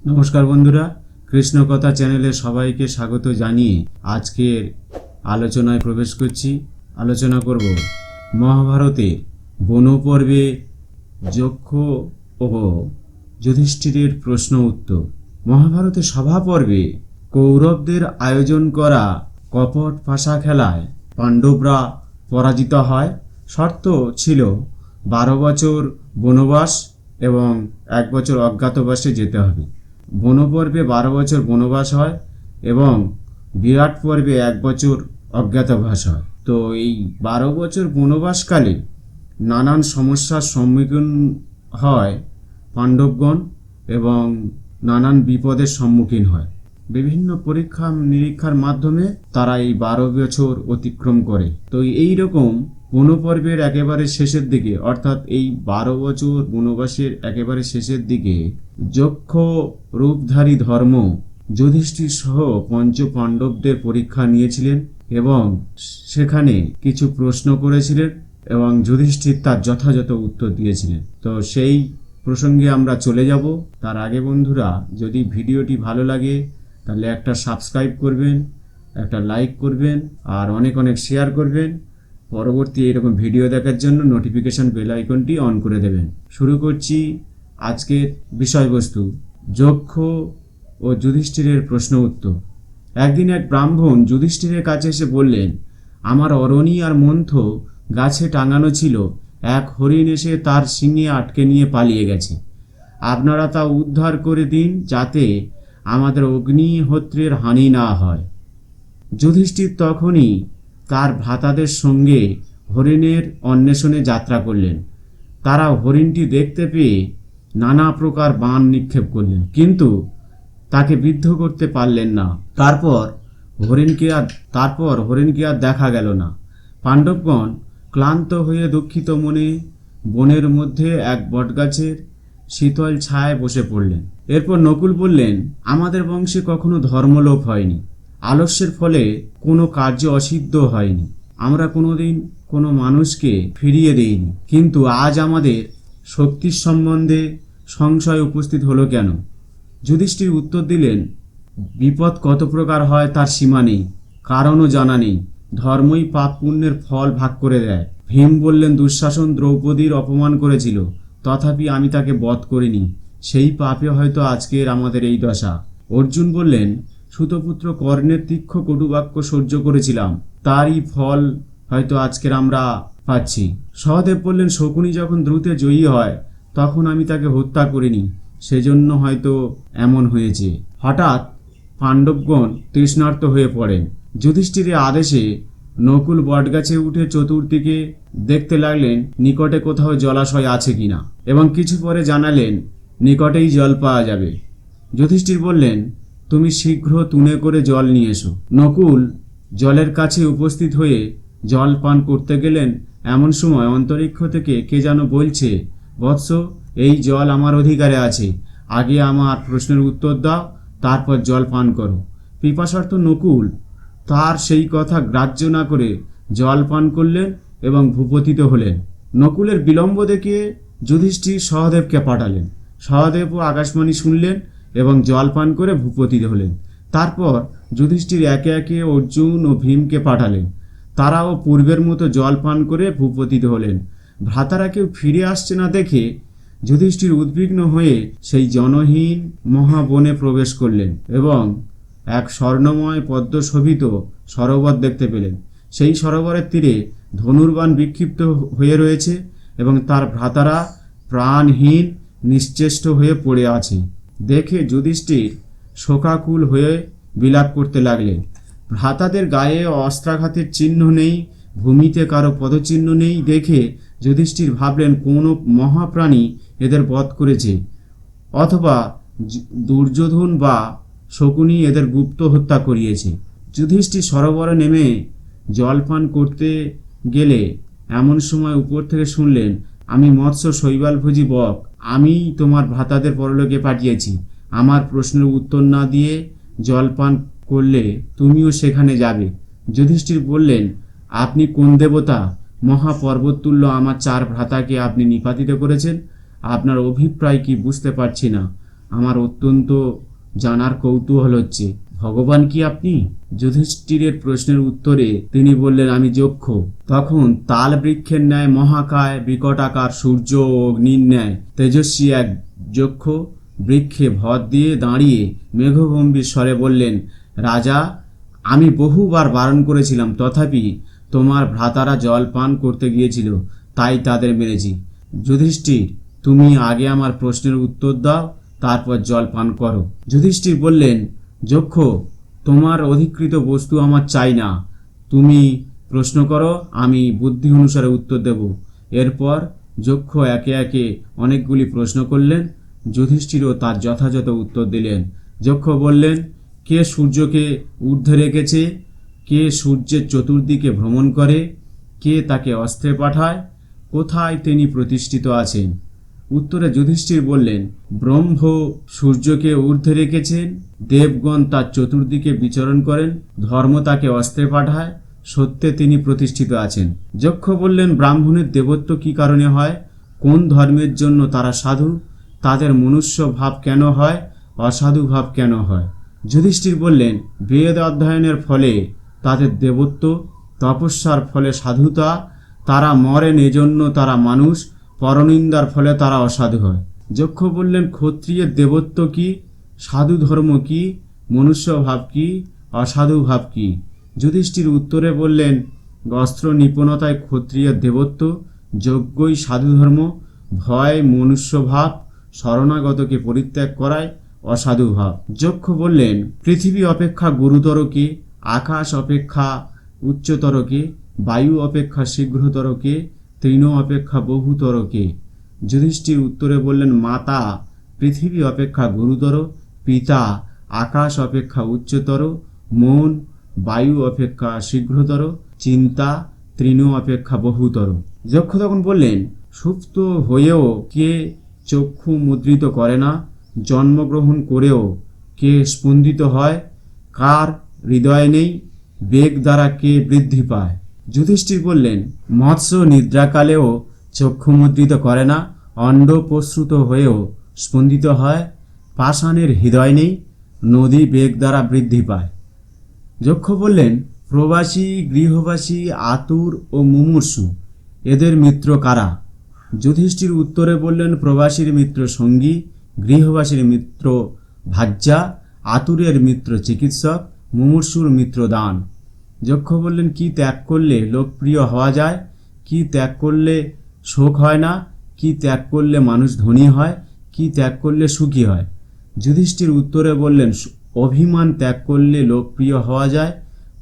নমস্কার বন্ধুরা, কৃষ্ণকথা চ্যানেলে সবাইকে স্বাগত জানিয়ে আজকের আলোচনায় প্রবেশ করছি। আলোচনা করব মহাভারতের বনপর্বে যক্ষ ও যুধিষ্ঠিরের প্রশ্ন উত্তর। মহাভারতের সভাপর্বে কৌরবদের আয়োজন করা কপট পাশা খেলায় পাণ্ডবরা পরাজিত হয়। শর্ত ছিল 12 বছর বনবাস এবং 1 বছর অজ্ঞাতবাসে যেতে হবে। বনপর্বে 12 বছর বনবাস হয় এবং বিরাট পর্বে 1 বছর অজ্ঞাতবাস হয়। তো এই 12 বছর বনবাসকালে নানান সমস্যার সম্মুখীন হয় পাণ্ডবগণ এবং নানান বিপদের সম্মুখীন হয়। বিভিন্ন পরীক্ষা নিরীক্ষার মাধ্যমে তারা এই 12 বছর অতিক্রম করে। তো এই রকম বনপর্বের একেবারে শেষের দিকে, অর্থাৎ এই 12 বছর বনবাসের একেবারে শেষের দিকে যক্ষ রূপধারী ধর্ম যুধিষ্ঠির সহ পঞ্চ পাণ্ডবদের পরীক্ষা নিয়েছিলেন এবং সেখানে কিছু প্রশ্ন করেছিলেন এবং যুধিষ্ঠির তার যথাযথ উত্তর দিয়েছিলেন। তো সেই প্রসঙ্গে আমরা চলে যাব। তার আগে বন্ধুরা, যদি ভিডিওটি ভালো লাগে তাহলে একটা সাবস্ক্রাইব করবেন, একটা লাইক করবেন আর অনেক অনেক শেয়ার করবেন। পরবর্তী এরকম ভিডিও দেখার জন্য নোটিফিকেশন বেল আইকনটি অন করে দেবেন। শুরু করছি আজকের বিষয়বস্তু, যক্ষ ও যুধিষ্ঠিরের প্রশ্ন উত্তর। একদিন এক ব্রাহ্মণ যুধিষ্ঠিরের কাছে এসে বললেন, আমার অরণি আর মন্থ গাছে টাঙানো ছিল, এক হরিণ এসে তার শিঙে আটকে নিয়ে পালিয়ে গেছে। আপনারা তা উদ্ধার করে দিন, যাতে আমাদের অগ্নিহোত্রের হানি না হয়। যুধিষ্ঠির তখনই তার ভ্রাতাদের সঙ্গে হরিণের অন্বেষণে যাত্রা করলেন। তারা হরিণটি দেখতে পেয়ে নানা প্রকার বাণ নিক্ষেপ করলেন, কিন্তু তাকে বিদ্ধ করতে পারলেন না। তারপর হরিণকে আর দেখা গেল না। পাণ্ডবগণ ক্লান্ত হয়ে দুঃখিত মনে বনের মধ্যে এক বটগাছের শীতল ছায়ায় বসে পড়লেন। এরপর নকুল বললেন, আমাদের বংশে কখনো ধর্মলোপ হয়নি, আলস্যের ফলে কোনো কার্য অসিদ্ধ হয়নি, আমরা কোনোদিন কোনো মানুষকে ফিরিয়ে দেইনি, কিন্তু আজ আমাদের শক্তির সম্বন্ধে সংশয় উপস্থিত হলো কেন? যুধিষ্ঠির উত্তর দিলেন, বিপদ কত প্রকার হয় তার সীমা নেই, কারণও জানা নেই। ধর্মই পাপ পুণ্যের ফল ভাগ করে দেয়। ভীম বললেন, দুঃশাসন দ্রৌপদীর অপমান করেছিল, তথাপি আমি তাকে বধ করিনি, সেই পাপে হয়তো আজকের আমাদের এই দশা। অর্জুন বললেন, সুতপুত্র কর্ণের তীক্ষ্ণ কটুবাক্য সহ্য করেছিলাম, তারই ফল হয়তো আজকের আমরা পাচ্ছি। সহদেব বললেন, শকুনি যখন দ্রুতে জয়ী হয় তখন আমি তাকে হত্যা করিনি, সেজন্য হয়তো এমন হয়েছে। হঠাৎ পাণ্ডবগণ তৃষ্ণার্ত হয়ে পড়েন। যুধিষ্ঠিরের আদেশে নকুল বটগাছে উঠে চতুর্দিকে দেখতে লাগলেন নিকটে কোথাও জলাশয় আছে কিনা, এবং কিছু পরে জানালেন নিকটেই জল পাওয়া যাবে। যুধিষ্ঠির বললেন, তুমি শীঘ্র তুনে করে জল নিয়ে এসো। নকুল জলের কাছে উপস্থিত হয়ে জল পান করতে গেলেন। এমন সময় অন্তরিক্ষ থেকে কে যেন বলছে, বৎস, এই জল আমার অধিকারে আছে, আগে আমার প্রশ্নের উত্তর দাও, তারপর জল পান করো। পিপাসার্থ নকুল তার সেই কথা গ্রাহ্য না করে জল পান করলেন এবং ভূপতিত হলেন। নকুলের বিলম্ব দেখে যুধিষ্ঠির সহদেবকে পাঠালেন। সহদেবও আকাশবাণী শুনলেন এবং জল পান করে ভূপতিত হলেন। তারপর যুধিষ্ঠির একে একে অর্জুন ও ভীমকে পাঠালেন। তারাও পূর্বের মতো জল পান করে ভূপতিত হলেন। ভ্রাতারা কেউ ফিরে আসছে না দেখে যুধিষ্ঠির উদ্বিগ্ন হয়ে সেই জনহীন মহাবনে প্রবেশ করলেন এবং এক স্বর্ণময় পদ্মশোভিত সরোবর দেখতে পেলেন। সেই সরোবরের তীরে ধনুর্বাণ বিক্ষিপ্ত হয়ে রয়েছে এবং তার ভ্রাতারা প্রাণহীন নিশ্চেষ্ট হয়ে পড়ে আছে। দেখে যুধিষ্ঠির শোকাকুল হয়ে বিলাপ করতে লাগলেন। ভ্রাতাদের গায়ে অস্ত্রাঘাতের চিহ্ন নেই, ভূমিতে কারো পদচিহ্ন নেই দেখে যুধিষ্ঠির ভাবলেন কোনো মহাপ্রাণী এদের বধ করেছে, অথবা দুর্যোধন বা শকুনি এদের গুপ্ত হত্যা করিয়েছে। যুধিষ্ঠির সরোবরে নেমে জলপান করতে গেলে এমন সময় উপর থেকে শুনলেন, আমি মৎস্য শৈবালভোজী বক, আমি তোমার ভ্রাতাদের পরলোকে পাঠিয়েছি। আমার প্রশ্নের উত্তর না দিয়ে জলপান করলে তুমিও সেখানে যাবে। যুধিষ্ঠির বললেন, আপনি কোন দেবতা? মহাপর্বততুল্য আমার 4 ভ্রাতাকে আপনি নিপাতিত করেছেন, আপনার অভিপ্রায় কি বুঝতে পারছি না। আমার অত্যন্ত জানার কৌতূহল হচ্ছে, ভগবান কি আপনি? যুধিষ্ঠিরের প্রশ্নের উত্তরে তিনি বললেন, আমি যক্ষ। তখন তাল বৃক্ষের ন্যায় মহাকায় বিকটাকার সূর্য ও অগ্নির ন্যায় তেজস্বী এক যক্ষ বৃক্ষে ভর দিয়ে দাঁড়িয়ে মেঘগম্ভীর স্বরে বললেন, রাজা, আমি বহুবার বারণ করেছিলাম, তথাপি তোমার ভ্রাতারা জল পান করতে গিয়েছিল, তাই তাদের মেরেছি। যুধিষ্ঠির, তুমি আগে আমার প্রশ্নের উত্তর দাও, তারপর জল পান করো। যুধিষ্ঠির বললেন, যক্ষ, তোমার অধিকৃত বস্তু আমার চাই না, তুমি প্রশ্ন করো, আমি বুদ্ধি অনুসারে উত্তর দেব। এরপর যক্ষ একে একে অনেকগুলি প্রশ্ন করলেন। যুধিষ্ঠিরও তার যথাযথ উত্তর দিলেন। যক্ষ বললেন, কে সূর্যকে ঊর্ধ্বে রেখেছে? কে সূর্যের চতুর্দিকে ভ্রমণ করে? কে তাকে অস্ত্রে পাঠায়? কোথায় তিনি প্রতিষ্ঠিত আছেন? উত্তরে যুধিষ্ঠির বললেন, ব্রহ্ম সূর্যকে ঊর্ধ্বে রেখেছেন, দেবগণ তার চতুর্দিকে বিচরণ করেন, ধর্ম তাকে অস্ত্রে পাঠায়, সত্যে তিনি প্রতিষ্ঠিত আছেন। যক্ষ বললেন, ব্রাহ্মণের দেবত্ব কি কারণে হয়? কোন ধর্মের জন্য তারা সাধু? তাদের মনুষ্য ভাব কেন হয়? অসাধু ভাব কেন হয়? যুধিষ্ঠির বললেন, বেদ অধ্যয়নের ফলে তাদের দেবত্ব, তপস্যার ফলে সাধুতা, তারা মরেন এজন্য তারা মানুষ, পরনিন্দার ফলে তারা অসাধু হয়। যক্ষ বললেন, ক্ষত্রিয়ের দেবত্ব কি? সাধু ধর্ম কি? মনুষ্য ভাব কি? অসাধু ভাব কি? যুধিষ্ঠির উত্তরে বললেন, অস্ত্র নিপুণতায় ক্ষত্রিয়ের দেবত্ব, যজ্ঞই সাধু ধর্ম, ভয় মনুষ্য ভাব, শরণাগতকে পরিত্যাগ করায় অসাধু ভাব। যক্ষ বললেন, পৃথিবী অপেক্ষা গুরুতর কে? আকাশ অপেক্ষা উচ্চতর কে? বায়ু অপেক্ষা শীঘ্রতর কে? তৃণ অপেক্ষা বহুতর কে? যুধিষ্ঠির উত্তরে বললেন, মাতা পৃথিবী অপেক্ষা গুরুতর, পিতা আকাশ অপেক্ষা উচ্চতর, মন বায়ু অপেক্ষা শীঘ্রতর, চিন্তা তৃণ অপেক্ষা বহুতর। যক্ষ তখন বললেন, সুপ্ত হয়েও কে চক্ষু মুদ্রিত করে না? জন্মগ্রহণ করেও কে স্পন্দিত হয়? কার হৃদয় নেই? বেগ দ্বারা কে বৃদ্ধি পায়? যুধিষ্ঠির বললেন, মৎস্য নিদ্রাকালেও চক্ষু মুদ্রিত করে না, অণ্ড প্রসূত হয়েও স্পন্দিত হয়, পাষাণের হৃদয় নেই, নদী বেগ দ্বারা বৃদ্ধি পায়। যক্ষ বললেন, প্রবাসী গৃহবাসী আতুর ও মুমূর্ষু এদের মিত্র কারা? যুধিষ্ঠির উত্তরে বললেন, প্রবাসীর মিত্র সঙ্গী, গৃহবাসীর মিত্র ভাজ্যা, আতুরের মিত্র চিকিৎসক, মুমূর্ষুর মিত্র দান। যক্ষ বললেন, কি ত্যাগ করলে লোকপ্রিয় হওয়া যায়? কি ত্যাগ করলে শোক হয় না? কি ত্যাগ করলে মানুষ ধনী হয়? কি ত্যাগ করলে সুখী হয়? যুধিষ্ঠির উত্তরে বললেন, অভিমান ত্যাগ করলে লোকপ্রিয় হওয়া যায়,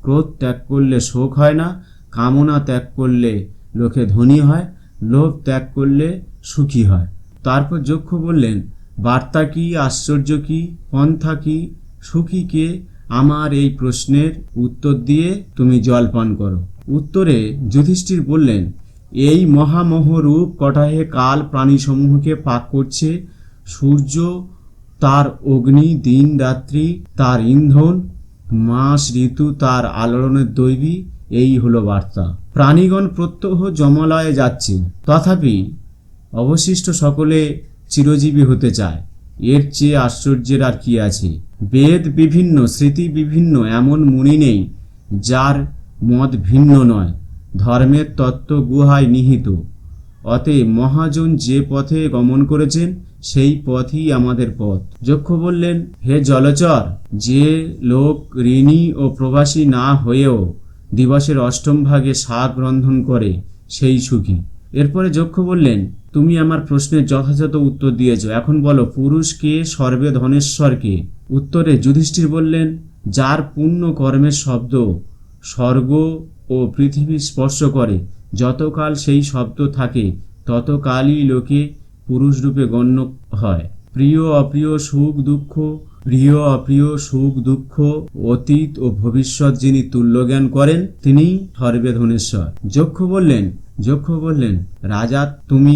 ক্রোধ ত্যাগ করলে শোক হয় না, কামনা ত্যাগ করলে লোকে ধনী হয়, লোভ ত্যাগ করলে সুখী হয়। তারপর যক্ষ বললেন, বার্তা কি? আশ্চর্য কি? পন্থা কি? সুখী কে? আমার এই প্রশ্নের উত্তর দিয়ে তুমি জল পান করো। উত্তরে যুধিষ্ঠির বললেন, এই মহামোহরূপ কটাহে কাল প্রাণীসমূহকে পাক করছে, সূর্য তার অগ্নি, দিন রাত্রি তার ইন্ধন, মাস ঋতু তার আলোড়নের দৈবী, এই হলো বার্তা। প্রাণীগণ প্রত্যহ যমালয়ে যাচ্ছে, তথাপি অবশিষ্ট সকলে চিরজীবী হতে চায়। এর চেয়ে আশ্চর্যের আর কি আছে? বেদ বিভিন্ন, স্মৃতি বিভিন্ন, এমন মুনি নেই যার মত ভিন্ন নয়। ধর্মের তত্ত্ব গুহায় নিহিত। অতএব মহাজন যে পথে গমন করেছেন সেই পথই আমাদের পথ। যক্ষ বললেন, হে জলচর, যে লোক ঋণী ও প্রবাসী না হয়েও দিবসের অষ্টম ভাগে শাক রন্ধন করে সেই সুখী। এরপরে যক্ষ বললেন, তুমি আমার প্রশ্নের যথাযথ উত্তর দিয়েছ, এখন বলো পুরুষ কে, সর্বে ধনেশ্বর কে? উত্তরে যুধিষ্ঠির বললেন, যার পুণ্য কর্মের শব্দ স্বর্গ ও পৃথিবী স্পর্শ করে, যতকাল সেই শব্দ থাকে ততকালই লোকে পুরুষ রূপে গণ্য হয়। প্রিয় অপ্রিয় সুখ দুঃখ, প্রিয় অপ্রিয় সুখ দুঃখ, অতীত ও ভবিষ্যৎ যিনি তুল্যজ্ঞান করেন তিনি সর্বে ধনেশ্বর। যক্ষ বললেন, রাজা, তুমি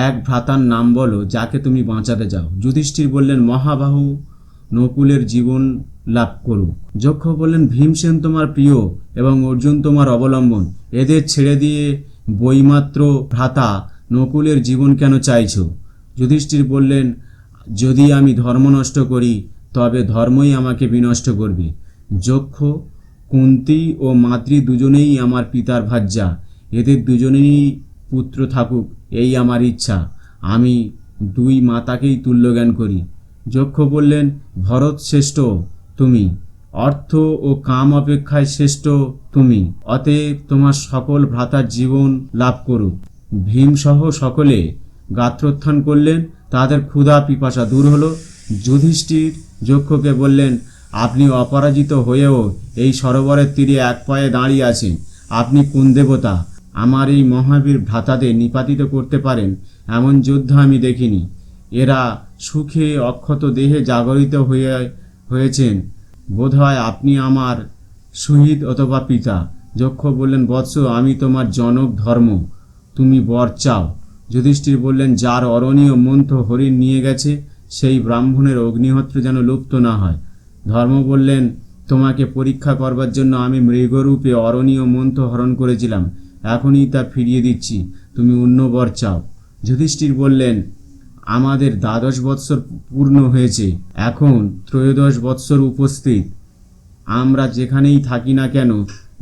এক ভ্রাতার নাম বলো যাকে তুমি বাঁচাতে চাও। যুধিষ্ঠির বললেন, মহাবাহু নকুলের জীবন লাভ করুক। যক্ষ বললেন, ভীমসেন তোমার প্রিয় এবং অর্জুন তোমার অবলম্বন, এদের ছেড়ে দিয়ে বইমাত্র ভ্রাতা নকুলের জীবন কেন চাইছ? যুধিষ্ঠির বললেন, যদি আমি ধর্ম নষ্ট করি তবে ধর্মই আমাকে বিনষ্ট করবে। যক্ষ, কুন্তী ও মাতৃ দুজনেই আমার পিতার ভার্যা, এদের দুজনেরই পুত্র থাকুক এই আমার ইচ্ছা। আমি দুই মাতাকেই তুল্যজ্ঞান করি। যক্ষ বললেন, ভরত শ্রেষ্ঠ তুমি, অর্থ ও কাম অপেক্ষায় শ্রেষ্ঠ তুমি, অতএব তোমার সকল ভ্রাতার জীবন লাভ করুক। ভীমসহ সকলে গাত্রোত্থান করলেন, তাদের ক্ষুধা পিপাসা দূর হলো। যুধিষ্ঠির যক্ষকে বললেন, আপনি অপরাজিত হয়েও এই সরোবরের তীরে এক পায়ে দাঁড়িয়ে আছেন, আপনি কোন দেবতা? আমার এই মহাবীর ভ্রাতাদের নিপাতিত করতে পারেন এমন যোদ্ধা আমি দেখিনি। এরা সুখে অক্ষত দেহে জাগরিত হয়েছেন, বোধহয় আপনি আমার শহীদ অথবা পিতা। যক্ষ বললেন, বৎস, আমি তোমার জনক ধর্ম, তুমি বর চাও। যুধিষ্ঠির বললেন, যার অরণীয় মন্থ হরিণ নিয়ে গেছে সেই ব্রাহ্মণের অগ্নিহোত্র যেন লুপ্ত না হয়। ধর্ম বললেন, তোমাকে পরীক্ষা করবার জন্য আমি মৃগরূপে অরণীয় মন্থ হরণ করেছিলাম, এখনই তা ফিরিয়ে দিচ্ছি, তুমি অন্য বর চাও। যুধিষ্ঠির বললেন, আমাদের 12 বৎসর পূর্ণ হয়েছে, এখন 13 বৎসর উপস্থিত, আমরা যেখানেই থাকি না কেন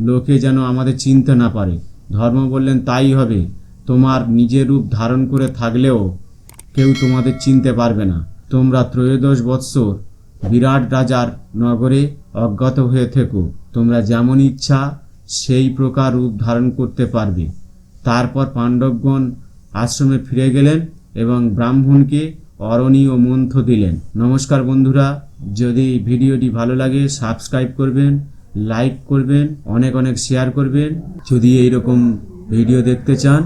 লোকে যেন আমাদের চিনতে না পারে। ধর্ম বললেন, তাই হবে, তোমার নিজের রূপ ধারণ করে থাকলেও কেউ তোমাদের চিনতে পারবে না। তোমরা 13 বৎসর বিরাট রাজার নগরে অজ্ঞাত হয়ে থেকো, তোমরা যেমন ইচ্ছা সেই প্রকার রূপ ধারণ করতে পারবে। তারপর পাণ্ডবগণ আশ্রমে ফিরে গেলেন এবং ব্রাহ্মণকে অরণীয় মন্থ দিলেন। নমস্কার বন্ধুরা, যদি ভিডিওটি ভালো লাগে সাবস্ক্রাইব করবেন, লাইক করবেন, অনেক অনেক শেয়ার করবেন। যদি এইরকম ভিডিও দেখতে চান